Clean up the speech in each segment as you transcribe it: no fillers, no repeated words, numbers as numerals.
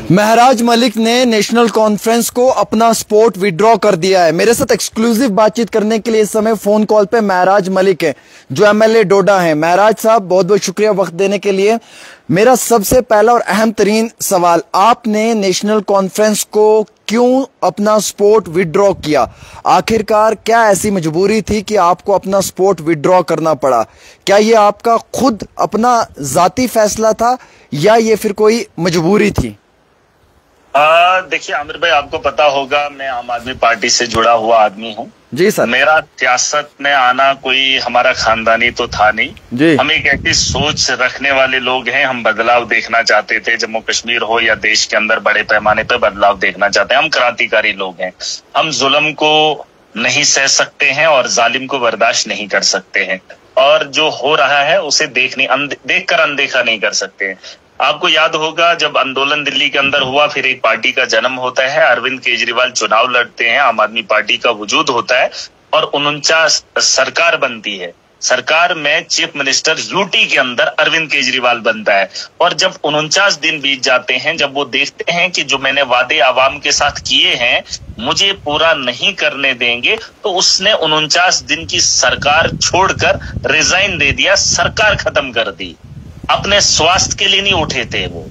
महराज मलिक ने national conference को अपना सपोर्ट विड्रॉ कर दिया है। मेरे साथ एक्सक्लूसिव बातचीत करने के लिए इस समय फोन कॉल पे महराज मलिक है, जो एमएलए डोडा हैं। महराज साहब, बहुत बहुत शुक्रिया वक्त देने के लिए। मेरा सबसे पहला और अहम तरीन सवाल, आपने नेशनल कॉन्फ्रेंस को क्यों अपना सपोर्ट विड्रॉ किया? आखिरकार क्या ऐसी मजबूरी थी कि आपको अपना सपोर्ट विड्रॉ करना पड़ा? क्या ये आपका खुद अपना जाती फैसला था या ये फिर कोई मजबूरी थी? देखिए आमिर भाई, आपको पता होगा मैं आम आदमी पार्टी से जुड़ा हुआ आदमी हूँ। जी सर। मेरा सियासत में आना कोई हमारा खानदानी तो था नहीं जी। हम एक ऐसी सोच रखने वाले लोग हैं, हम बदलाव देखना चाहते थे। जम्मू कश्मीर हो या देश के अंदर बड़े पैमाने पे बदलाव देखना चाहते हैं। हम क्रांतिकारी लोग हैं। हम जुल्म को नहीं सह सकते हैं और जालिम को बर्दाश्त नहीं कर सकते हैं, और जो हो रहा है उसे देखकर अनदेखा नहीं कर सकते हैं। आपको याद होगा जब आंदोलन दिल्ली के अंदर हुआ, फिर एक पार्टी का जन्म होता है, अरविंद केजरीवाल चुनाव लड़ते हैं, आम आदमी पार्टी का वजूद होता है और 49 सरकार बनती है। सरकार में चीफ मिनिस्टर यूटी के अंदर अरविंद केजरीवाल बनता है। और जब 49 दिन बीत जाते हैं, जब वो देखते हैं कि जो मैंने वादे आवाम के साथ किए हैं मुझे पूरा नहीं करने देंगे, तो उसने 49 दिन की सरकार छोड़कर रिजाइन दे दिया, सरकार खत्म कर दी। अपने स्वास्थ्य के लिए नहीं उठे थे वो,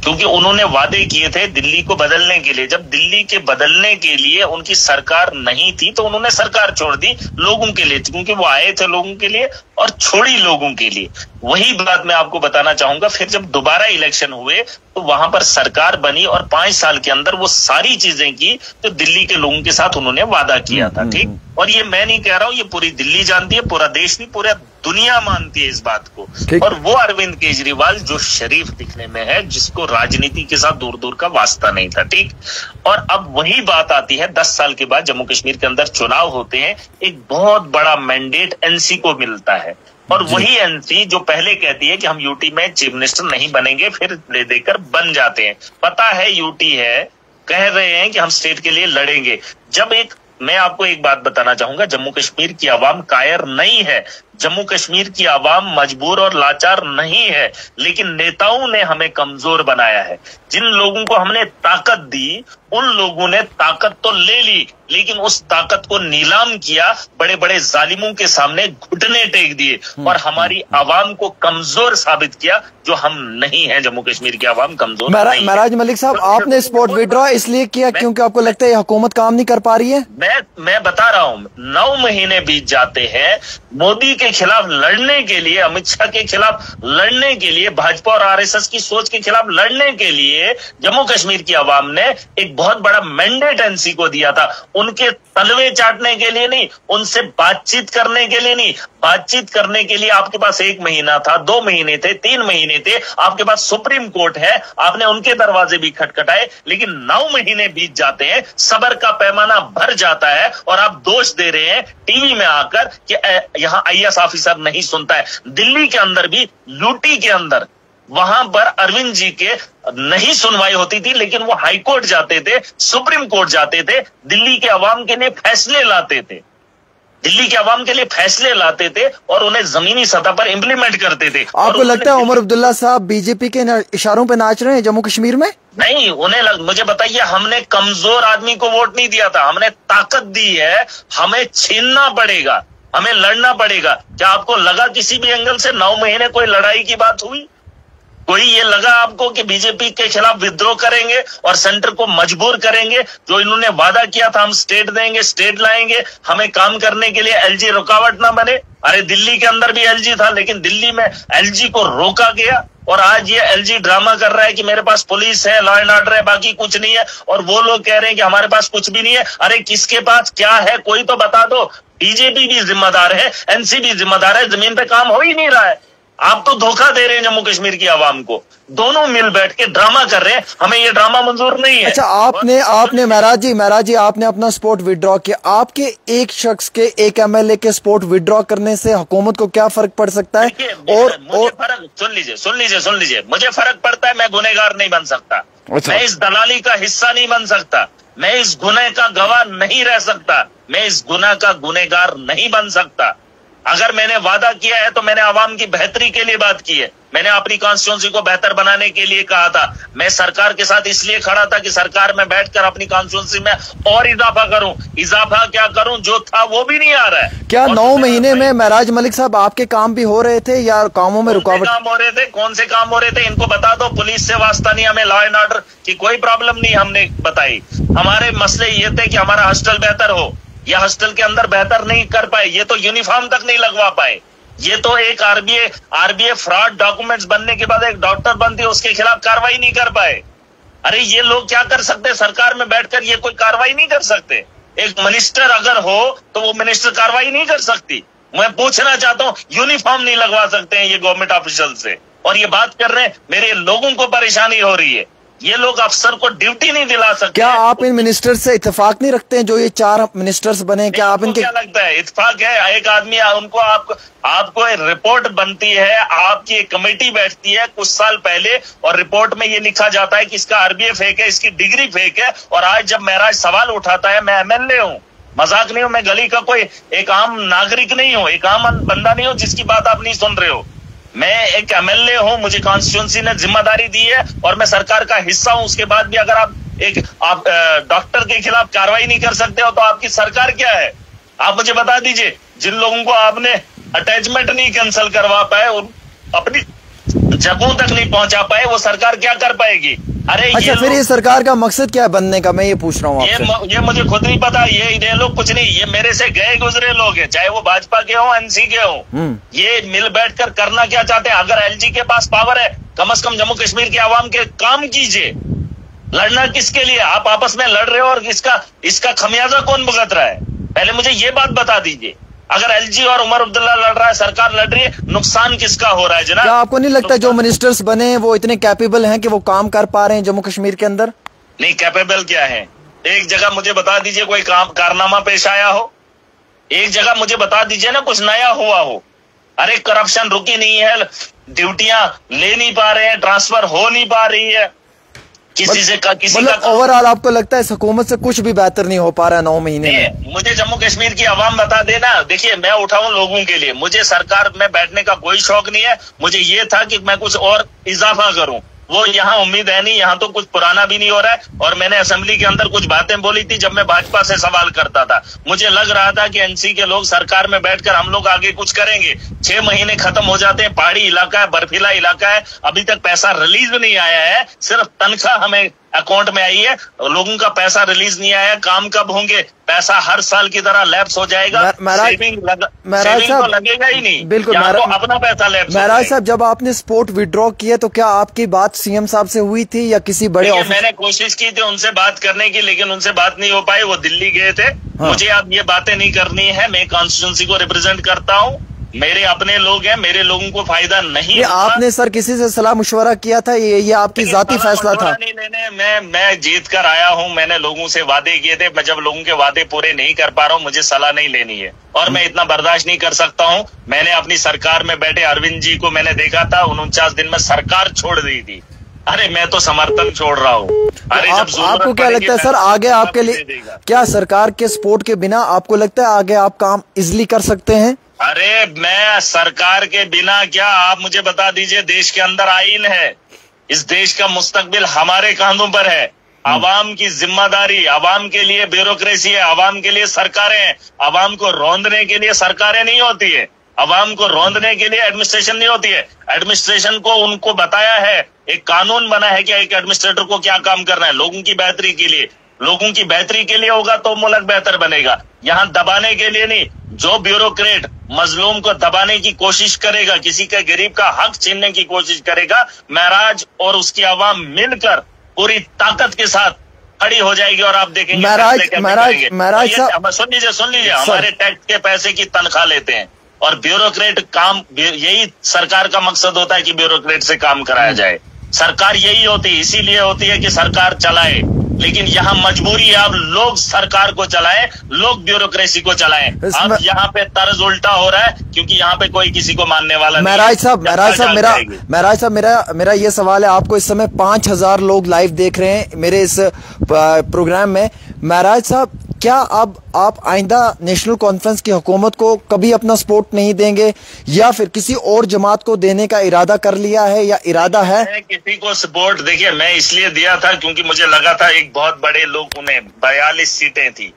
क्योंकि उन्होंने वादे किए थे दिल्ली को बदलने के लिए। जब दिल्ली के बदलने के लिए उनकी सरकार नहीं थी तो उन्होंने सरकार छोड़ दी लोगों के लिए, क्योंकि वो आए थे लोगों के लिए और छोड़ी लोगों के लिए। वही बात मैं आपको बताना चाहूंगा। फिर जब दोबारा इलेक्शन हुए तो वहां पर सरकार बनी और 5 साल के अंदर वो सारी चीजें की तो दिल्ली के लोगों के साथ उन्होंने वादा किया था। ठीक, और ये मैं नहीं कह रहा हूं, ये पूरी दिल्ली जानती है, पूरा देश नहीं, पूरा दुनिया मानती है इस बात को। और वो अरविंद केजरीवाल जो शरीफ दिखने में है, जिसको राजनीति के साथ दूर दूर का वास्ता नहीं था। ठीक, और अब वही बात आती है 10 साल के बाद जम्मू कश्मीर के अंदर चुनाव होते हैं, एक बहुत बड़ा मैंडेट एनसी को मिलता है। और वही एनसी जो पहले कहती है कि हम यूटी में चीफ मिनिस्टर नहीं बनेंगे, फिर ले देकर बन जाते हैं। पता है यूटी है, कह रहे हैं कि हम स्टेट के लिए लड़ेंगे। मैं आपको एक बात बताना चाहूंगा, जम्मू कश्मीर की आवाम कायर नहीं है, जम्मू कश्मीर की आवाम मजबूर और लाचार नहीं है, लेकिन नेताओं ने हमें कमजोर बनाया है। जिन लोगों को हमने ताकत दी उन लोगों ने ताकत तो ले ली, लेकिन उस ताकत को नीलाम किया, बड़े बड़े जालिमों के सामने घुटने टेक दिए और हमारी आवाम को कमजोर साबित किया, जो हम नहीं है। जम्मू कश्मीर की आवाम कमजोर नहीं। महराज मलिक साहब, आपने सपोर्ट विड्रॉ इसलिए किया क्योंकि आपको लगता है हुकूमत काम नहीं कर पा रही है? मैं बता रहा हूं, 9 महीने बीत जाते हैं मोदी के खिलाफ लड़ने के लिए, अमित शाह के खिलाफ लड़ने के लिए, भाजपा और आरएसएस की सोच के खिलाफ लड़ने के लिए जम्मू कश्मीर की आवाम ने एक बहुत बड़ा मैंडेट एनसी को दिया था। उनके तलवे चाटने के लिए नहीं, उनसे बातचीत करने के लिए नहीं। बातचीत करने के लिए आपके पास 1 महीना था, 2 महीने थे, 3 महीने थे, आपके पास सुप्रीम कोर्ट है, आपने उनके दरवाजे भी खटखटाए, लेकिन 9 महीने बीत जाते हैं, सब्र का पैमाना भर जाता है और आप दोष दे रहे हैं टीवी में आकर कि यहां आईएएस ऑफिसर नहीं सुनता है। दिल्ली के अंदर भी, यूटी के अंदर, वहां पर अरविंद जी के नहीं सुनवाई होती थी, लेकिन वो हाई कोर्ट जाते थे, सुप्रीम कोर्ट जाते थे, दिल्ली के अवाम के लिए फैसले लाते थे, दिल्ली के अवाम के लिए फैसले लाते थे और उन्हें जमीनी सतह पर इंप्लीमेंट करते थे। आपको लगता है उमर अब्दुल्ला साहब बीजेपी के इशारों पे नाच रहे हैं जम्मू कश्मीर में? नहीं, मुझे बताइए, हमने कमजोर आदमी को वोट नहीं दिया था, हमने ताकत दी है। हमें छीनना पड़ेगा, हमें लड़ना पड़ेगा। क्या आपको लगा किसी भी एंगल से 9 महीने कोई लड़ाई की बात हुई? कोई ये लगा आपको कि बीजेपी के खिलाफ विद्रोह करेंगे और सेंटर को मजबूर करेंगे? जो इन्होंने वादा किया था, हम स्टेट देंगे, स्टेट लाएंगे, हमें काम करने के लिए एलजी रुकावट ना बने। अरे दिल्ली के अंदर भी एलजी था, लेकिन दिल्ली में एलजी को रोका गया और आज ये एलजी ड्रामा कर रहा है कि मेरे पास पुलिस है, लॉ एंड ऑर्डर है, बाकी कुछ नहीं है। और वो लोग कह रहे हैं कि हमारे पास कुछ भी नहीं है। अरे किसके पास क्या है, कोई तो बता दो। बीजेपी भी जिम्मेदार है, एनसी भी जिम्मेदार है, जमीन पे काम हो ही नहीं रहा है। आप तो धोखा दे रहे हैं जम्मू कश्मीर की आवाम को, दोनों मिल बैठ के ड्रामा कर रहे हैं। हमें ये ड्रामा मंजूर नहीं है। अच्छा, आपने महराज जी आपने अपना सपोर्ट विड्रॉ किया। आपके एक शख्स के, एक एमएलए के सपोर्ट विड्रॉ करने से हुकूमत को क्या फर्क पड़ सकता है? और फर्क सुन लीजिए, मुझे फर्क पड़ता है। मैं गुनहगार नहीं बन सकता। अच्छा। मैं इस दलाली का हिस्सा नहीं बन सकता। मैं इस गुनाह का गवाह नहीं रह सकता। मैं इस गुनाह का गुनहगार नहीं बन सकता। अगर मैंने वादा किया है तो मैंने आवाम की बेहतरी के लिए बात की है। मैंने अपनी कॉन्स्टिट्यूंसी को बेहतर बनाने के लिए कहा था। मैं सरकार के साथ इसलिए खड़ा था कि सरकार में बैठकर अपनी कॉन्स्टिट्यूंसी में और इजाफा करूं। इजाफा क्या करूं, जो था वो भी नहीं आ रहा है। क्या 9 महीने में महराज मलिक साहब आपके काम भी हो रहे थे या कामों में रुकावट? काम हो रहे थे, कौन से काम हो रहे थे इनको बता दो। पुलिस से वास्ता नहीं, हमें लॉ एंड ऑर्डर की कोई प्रॉब्लम नहीं हमने बताई। हमारे मसले ये थे कि हमारा हॉस्टल बेहतर हो, या हॉस्टल के अंदर बेहतर नहीं कर पाए, ये तो यूनिफॉर्म तक नहीं लगवा पाए। ये तो एक आरबीआई फ्रॉड डॉक्यूमेंट्स बनने के बाद एक डॉक्टर बनती है, उसके खिलाफ कार्रवाई नहीं कर पाए। अरे ये लोग क्या कर सकते, सरकार में बैठकर ये कोई कार्रवाई नहीं कर सकते। एक मिनिस्टर अगर हो तो वो मिनिस्टर कार्रवाई नहीं कर सकती। मैं पूछना चाहता हूँ, यूनिफॉर्म नहीं लगवा सकते हैं ये गवर्नमेंट ऑफिशियल से, और ये बात कर रहे हैं। मेरे लोगों को परेशानी हो रही है, ये लोग अफसर को ड्यूटी नहीं दिला सकते। क्या आप इन मिनिस्टर से इत्तेफाक नहीं रखते हैं जो ये 4 मिनिस्टर्स बने? क्या आप इनके, क्या लगता है इत्तेफाक है? एक आदमी उनको आपको रिपोर्ट बनती है, आपकी एक कमेटी बैठती है कुछ साल पहले, और रिपोर्ट में ये लिखा जाता है कि इसका आरबीआई फेक है, इसकी डिग्री फेक है। और आज जब महराज सवाल उठाता है, मैं एमएलए हूँ, मजाक नहीं हूं, मैं गली का कोई एक आम नागरिक नहीं हूं, एक आम बंदा नहीं हूं जिसकी बात आप नहीं सुन रहे हो। मैं एक एमएलए हूं, मुझे कॉन्स्टिट्यूंसी ने जिम्मेदारी दी है और मैं सरकार का हिस्सा हूं। उसके बाद भी अगर आप डॉक्टर के खिलाफ कार्रवाई नहीं कर सकते हो तो आपकी सरकार क्या है? आप मुझे बता दीजिए। जिन लोगों को आपने अटैचमेंट नहीं कैंसिल करवा पाए, अपनी जगहों तक नहीं पहुंचा पाए, वो सरकार क्या कर पाएगी? अरे अच्छा, फिर ये सरकार का मकसद क्या है बनने का, मैं ये पूछ रहा हूँ आपसे। ये मुझे खुद नहीं पता। ये लोग कुछ नहीं, ये मेरे से गए गुजरे लोग हैं, चाहे वो भाजपा के हों, एनसी के हों। ये मिल बैठकर करना क्या चाहते हैं? अगर एलजी के पास पावर है, कम से कम जम्मू कश्मीर के आवाम के काम कीजिए। लड़ना किसके लिए? आप आपस में लड़ रहे हो और इसका खमियाजा कौन भुगत रहा है? पहले मुझे ये बात बता दीजिए। अगर एलजी और उमर अब्दुल्ला लड़ रहा है, सरकार लड़ रही है, नुकसान किसका हो रहा है जनाब? क्या आपको नहीं लगता जो मिनिस्टर्स बने वो इतने कैपेबल हैं कि वो काम कर पा रहे हैं जम्मू कश्मीर के अंदर? नहीं, कैपेबल क्या है? एक जगह मुझे बता दीजिए कोई कारनामा पेश आया हो। एक जगह मुझे बता दीजिए ना कुछ नया हुआ हो। अरे करप्शन रुकी नहीं है, ड्यूटियां ले नहीं पा रहे हैं, ट्रांसफर हो नहीं पा रही है किसी का। ओवरऑल आपको लगता है इस हुकूमत से कुछ भी बेहतर नहीं हो पा रहा है 9 महीने में? मुझे जम्मू कश्मीर की आवाम बता देना। देखिए, मैं उठा हूं लोगों के लिए, मुझे सरकार में बैठने का कोई शौक नहीं है। मुझे ये था कि मैं कुछ और इजाफा करूं, वो यहाँ उम्मीद है नहीं। यहाँ तो कुछ पुराना भी नहीं हो रहा है। और मैंने असेंबली के अंदर कुछ बातें बोली थी जब मैं भाजपा से सवाल करता था। मुझे लग रहा था कि एनसी के लोग सरकार में बैठकर हम लोग आगे कुछ करेंगे। 6 महीने खत्म हो जाते हैं, पहाड़ी इलाका है, बर्फीला इलाका है, अभी तक पैसा रिलीज भी नहीं आया है। सिर्फ तनख्वाह हमें अकाउंट में आई है, लोगों का पैसा रिलीज नहीं आया। काम कब होंगे? पैसा हर साल की तरह लैप्स हो जाएगा, सेविंग तो लगेगा ही नहीं। बिल्कुल, तो अपना पैसा लैप्स। महराज साहब, जब आपने सपोर्ट विड्रॉ किया तो क्या आपकी बात सीएम साहब से हुई थी या किसी बड़े ऑफिस? मैंने कोशिश की थी उनसे बात करने की, लेकिन उनसे बात नहीं हो पाई, वो दिल्ली गए थे। हाँ। मुझे अब ये बातें नहीं करनी है। मैं कॉन्स्टिट्यूंसी को रिप्रेजेंट करता हूँ, मेरे अपने लोग हैं, मेरे लोगों को फायदा नहीं। आपने सर किसी से सलाह मशवरा किया था? ये आपकी जाती फैसला था? नहीं लेने, मैं जीत कर आया हूं। मैंने लोगों से वादे किए थे। मैं जब लोगों के वादे पूरे नहीं कर पा रहा हूं, मुझे सलाह नहीं लेनी है और मैं इतना बर्दाश्त नहीं कर सकता हूं। मैंने अपनी सरकार में बैठे अरविंद जी को मैंने देखा था, 49 दिन में सरकार छोड़ दी थी। अरे मैं तो समर्थन छोड़ रहा हूँ। अरे आपको क्या लगता है सर, आगे आपके लिए क्या सरकार के सपोर्ट के बिना आपको लगता है आगे आप काम इजिली कर सकते हैं? अरे मैं सरकार के बिना क्या, आप मुझे बता दीजिए। देश के अंदर आईन है, इस देश का मुस्तकबिल हमारे कांधों पर है। आवाम की जिम्मेदारी, आवाम के लिए ब्यूरोक्रेसी है, आवाम के लिए सरकारें हैं। आवाम को रौंदने के लिए सरकारें नहीं होती है, आवाम को रौंदने के लिए एडमिनिस्ट्रेशन नहीं होती है। एडमिनिस्ट्रेशन को उनको बताया है, एक कानून बना है कि एक एडमिनिस्ट्रेटर को क्या काम करना है, लोगों की बेहतरी के लिए। लोगों की बेहतरी के लिए होगा तो मुल्क बेहतर बनेगा, यहाँ दबाने के लिए नहीं। जो ब्यूरोक्रेट मजलूम को दबाने की कोशिश करेगा, किसी के गरीब का हक छीनने की कोशिश करेगा, महराज और उसकी आवाम मिलकर पूरी ताकत के साथ खड़ी हो जाएगी और आप देखेंगे। महराज साहब सुन लीजिए, हमारे टैक्स के पैसे की तनख्वाह लेते हैं और ब्यूरोक्रेट काम, यही सरकार का मकसद होता है कि ब्यूरोक्रेट से काम कराया जाए। सरकार यही होती है, इसीलिए होती है कि सरकार चलाए, लेकिन यहाँ मजबूरी है अब लोग सरकार को चलाएं, लोग ब्यूरोक्रेसी को चलाएं। अब यहाँ पे तर्ज उल्टा हो रहा है क्योंकि यहाँ पे कोई किसी को मानने वाला नहीं। महराज साहब मेरा ये सवाल है, आपको इस समय 5000 लोग लाइव देख रहे हैं मेरे इस प्रोग्राम में। महराज साहब, क्या अब आप आइंदा नेशनल कॉन्फ्रेंस की हुकूमत को कभी अपना सपोर्ट नहीं देंगे या फिर किसी और जमात को देने का इरादा कर लिया है या इरादा है? मैं किसी को सपोर्ट, देखिए मैं इसलिए दिया था क्योंकि मुझे लगा था एक बहुत बड़े लोग, उन्हें 42 सीटें थी,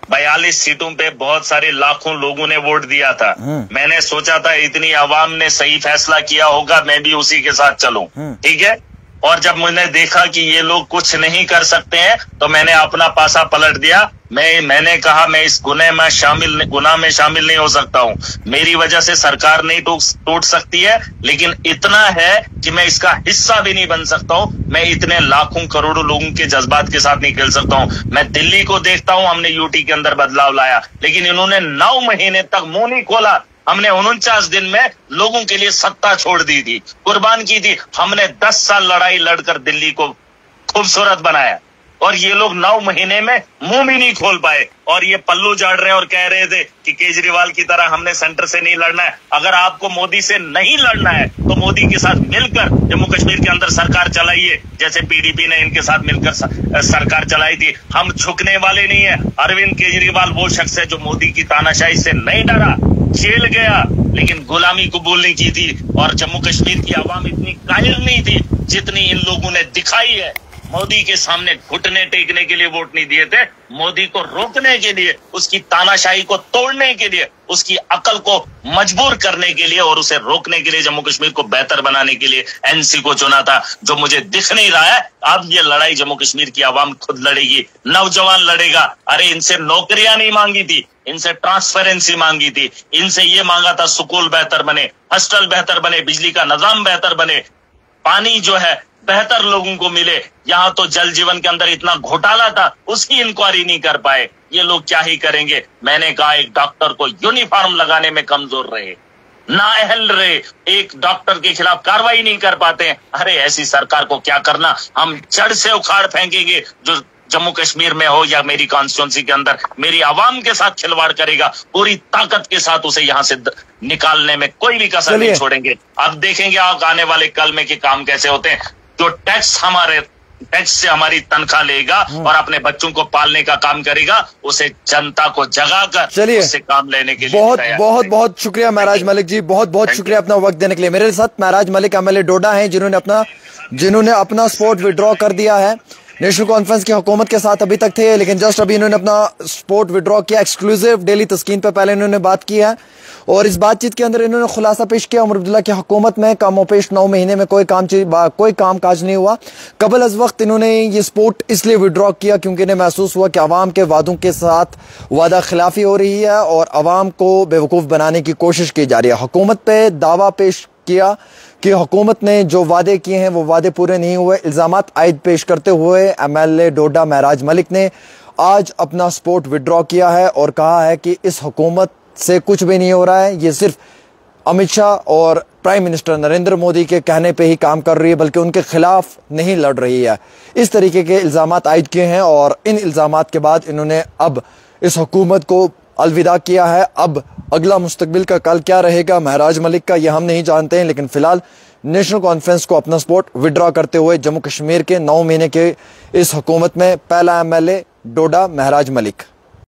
42 सीटों पे बहुत सारे लाखों लोगों ने वोट दिया था। मैंने सोचा था इतनी आवाम ने सही फैसला किया होगा, मैं भी उसी के साथ चलूं, ठीक है। और जब मैंने देखा कि ये लोग कुछ नहीं कर सकते हैं तो मैंने अपना पासा पलट दिया। मैंने कहा मैं इस गुनाह में शामिल नहीं हो सकता हूँ। मेरी वजह से सरकार नहीं टूट सकती है, लेकिन इतना है कि मैं इसका हिस्सा भी नहीं बन सकता हूँ। मैं इतने लाखों करोड़ों लोगों के जज्बात के साथ नहीं खेल सकता हूँ। मैं दिल्ली को देखता हूँ, हमने यूटी के अंदर बदलाव लाया, लेकिन इन्होंने 9 महीने तक मुंह नहीं खोला। हमने 49 दिन में लोगों के लिए सत्ता छोड़ दी थी, कुर्बान की थी। हमने 10 साल लड़ाई लड़कर दिल्ली को खूबसूरत बनाया और ये लोग 9 महीने में मुंह भी नहीं खोल पाए। और ये पल्लू झाड़ रहे और कह रहे थे कि केजरीवाल की तरह हमने सेंटर से नहीं लड़ना है। अगर आपको मोदी से नहीं लड़ना है तो मोदी के साथ मिलकर जम्मू कश्मीर के अंदर सरकार चलाइए, जैसे पीडीपी ने इनके साथ मिलकर सरकार चलाई थी। हम झुकने वाले नहीं है। अरविंद केजरीवाल वो शख्स है जो मोदी की तानाशाही से नहीं डरा, झेल गया, लेकिन गुलामी कबूल नहीं की थी। और जम्मू कश्मीर की आवाम इतनी कायल नहीं थी जितनी इन लोगों ने दिखाई है। मोदी के सामने घुटने टेकने के लिए वोट नहीं दिए थे, मोदी को रोकने के लिए, उसकी तानाशाही को तोड़ने के लिए, उसकी अकल को मजबूर करने के लिए और उसे रोकने के लिए, जम्मू कश्मीर को बेहतर बनाने के लिए एनसी को चुना था, जो मुझे दिख नहीं रहा है। अब ये लड़ाई जम्मू कश्मीर की आवाम खुद लड़ेगी, नौजवान लड़ेगा। अरे इनसे नौकरियां नहीं मांगी थी, इनसे ट्रांसपेरेंसी मांगी थी, इनसे ये मांगा था स्कूल बेहतर बने, हॉस्टल बेहतर बने, बिजली का निजाम बेहतर बने, पानी जो है बेहतर लोगों को मिले। यहाँ तो जल जीवन के अंदर इतना घोटाला था, उसकी इंक्वायरी नहीं कर पाए। ये लोग क्या ही करेंगे। मैंने कहा एक डॉक्टर को यूनिफॉर्म लगाने में कमजोर रहे, नाअहल रहे, एक डॉक्टर के खिलाफ कार्रवाई नहीं कर पाते। अरे ऐसी सरकार को क्या करना, हम जड़ से उखाड़ फेंकेंगे। जो जम्मू कश्मीर में हो या मेरी कॉन्स्टिट्यूंसी के अंदर मेरी आवाम के साथ खिलवाड़ करेगा, पूरी ताकत के साथ उसे यहाँ से निकालने में कोई भी कसर नहीं छोड़ेंगे। अब देखेंगे आप आने वाले कल में कि काम कैसे होते हैं। जो टैक्स से हमारी तनख्वाह लेगा और अपने बच्चों को पालने का काम करेगा, उसे जनता को जगाकर उससे काम लेने के लिए बहुत शुक्रिया महराज मलिक जी, बहुत शुक्रिया अपना वक्त देने के लिए। मेरे साथ महराज मलिक एमएलए डोडा हैं, जिन्होंने अपना सपोर्ट विड्रॉ कर दिया है। नेशनल कॉन्फ्रेंस की हुकूमत के साथ अभी तक थे, लेकिन जस्ट अभी इन्होंने अपना सपोर्ट विड्रॉ किया। एक्सक्लूसिव डेली तस्कीन पे पहले इन्होंने बात की है और इस बातचीत के अंदर इन्होंने खुलासा पेश किया उमर अब्दुल्ला की हुकूमत में कमोपेश 9 महीने में कोई काम काज नहीं हुआ। कबल अज वक्त इन्होंने ये सपोर्ट इसलिए विड्रॉ किया क्योंकि इन्हें महसूस हुआ कि अवाम के वादों के साथ वादा खिलाफी हो रही है और अवाम को बेवकूफ़ बनाने की कोशिश की जा रही है। हुकूमत पे दावा पेश किया कि हुकूमत ने जो वादे किए हैं वो वादे पूरे नहीं हुए। इल्जामात आयद पेश करते हुए एमएलए डोडा महराज मलिक ने आज अपना सपोर्ट विड्रॉ किया है और कहा है कि इस हुकूमत से कुछ भी नहीं हो रहा है, ये सिर्फ अमित शाह और प्राइम मिनिस्टर नरेंद्र मोदी के कहने पे ही काम कर रही है, बल्कि उनके खिलाफ नहीं लड़ रही है। इस तरीके के इल्जामात आयद किए हैं और इन इल्जामात के बाद इन्होंने अब इस हुकूमत को अलविदा किया है। अब अगला मुस्तकबिल का कल क्या रहेगा महराज मलिक का, ये हम नहीं जानते हैं, लेकिन फिलहाल नेशनल कॉन्फ्रेंस को अपना सपोर्ट विड्रॉ करते हुए जम्मू कश्मीर के 9 महीने के इस हुकूमत में पहला एमएलए डोडा महराज मलिक।